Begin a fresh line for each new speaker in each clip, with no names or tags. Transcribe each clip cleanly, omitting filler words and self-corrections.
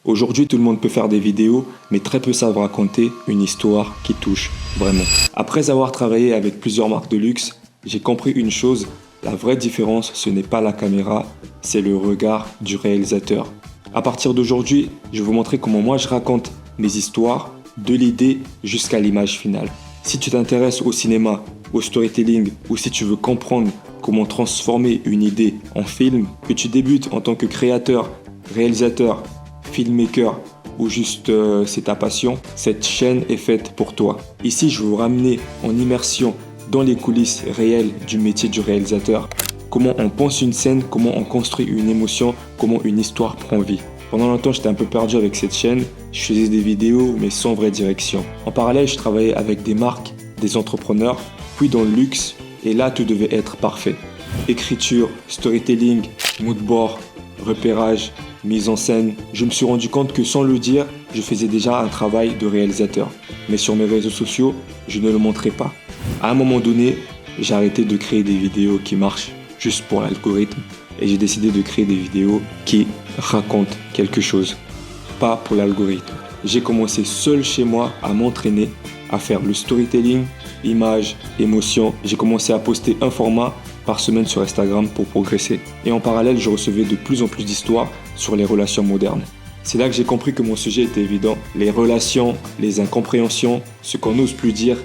Aujourd'hui, tout le monde peut faire des vidéos, mais très peu savent raconter une histoire qui touche vraiment. Après avoir travaillé avec plusieurs marques de luxe, j'ai compris une chose, la vraie différence, ce n'est pas la caméra, c'est le regard du réalisateur. À partir d'aujourd'hui, je vais vous montrer comment moi je raconte mes histoires, de l'idée jusqu'à l'image finale. Si tu t'intéresses au cinéma, au storytelling, ou si tu veux comprendre comment transformer une idée en film, que tu débutes en tant que créateur, réalisateur, filmmaker ou juste c'est ta passion, cette chaîne est faite pour toi. Ici, je vais vous ramener en immersion dans les coulisses réelles du métier du réalisateur. Comment on pense une scène, comment on construit une émotion, comment une histoire prend vie. Pendant longtemps, j'étais un peu perdu avec cette chaîne. Je faisais des vidéos, mais sans vraie direction. En parallèle, je travaillais avec des marques, des entrepreneurs, puis dans le luxe. Et là, tout devait être parfait. Écriture, storytelling, moodboard, repérage, mise en scène. Je me suis rendu compte que sans le dire, je faisais déjà un travail de réalisateur. Mais sur mes réseaux sociaux, je ne le montrais pas. À un moment donné, j'ai arrêté de créer des vidéos qui marchent juste pour l'algorithme. Et j'ai décidé de créer des vidéos qui racontent quelque chose, pas pour l'algorithme. J'ai commencé seul chez moi à m'entraîner, à faire le storytelling, images, émotions. J'ai commencé à poster un format par semaine sur Instagram pour progresser. Et en parallèle, je recevais de plus en plus d'histoires sur les relations modernes. C'est là que j'ai compris que mon sujet était évident. Les relations, les incompréhensions, ce qu'on n'ose plus dire.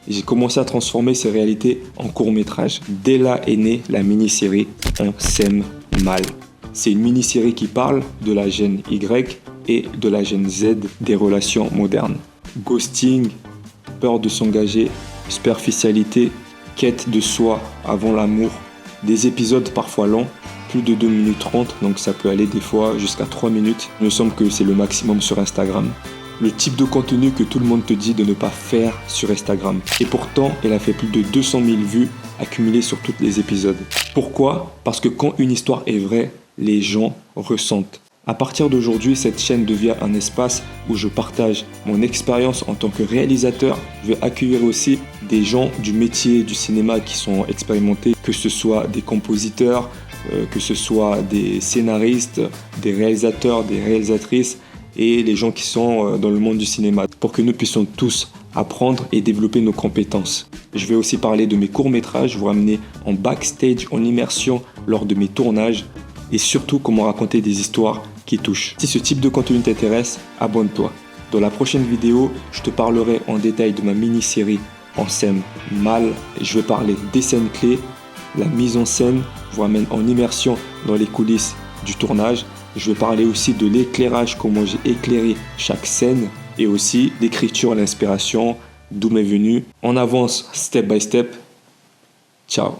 J'ai commencé à transformer ces réalités en court-métrage. Dès là est née la mini-série On s'aime mal. C'est une mini-série qui parle de la gène Y et de la gène Z des relations modernes. Ghosting, peur de s'engager, superficialité, quête de soi avant l'amour. Des épisodes parfois longs, plus de 2 minutes 30, donc ça peut aller des fois jusqu'à 3 minutes. Il me semble que c'est le maximum sur Instagram. Le type de contenu que tout le monde te dit de ne pas faire sur Instagram. Et pourtant, elle a fait plus de 200 000 vues accumulées sur tous les épisodes. Pourquoi ? Parce que quand une histoire est vraie, les gens ressentent. À partir d'aujourd'hui, cette chaîne devient un espace où je partage mon expérience en tant que réalisateur. Je vais accueillir aussi des gens du métier du cinéma qui sont expérimentés, que ce soit des compositeurs, que ce soit des scénaristes, des réalisateurs, des réalisatrices, et les gens qui sont dans le monde du cinéma pour que nous puissions tous apprendre et développer nos compétences. Je vais aussi parler de mes courts-métrages, vous ramener en backstage, en immersion lors de mes tournages et surtout comment raconter des histoires qui touchent. Si ce type de contenu t'intéresse, abonne-toi. Dans la prochaine vidéo, je te parlerai en détail de ma mini-série On s'aime mal. Je vais parler des scènes clés, la mise en scène, je vous ramène en immersion dans les coulisses du tournage. Je vais parler aussi de l'éclairage, comment j'ai éclairé chaque scène et aussi l'écriture, l'inspiration, d'où m'est venu. On avance step by step. Ciao.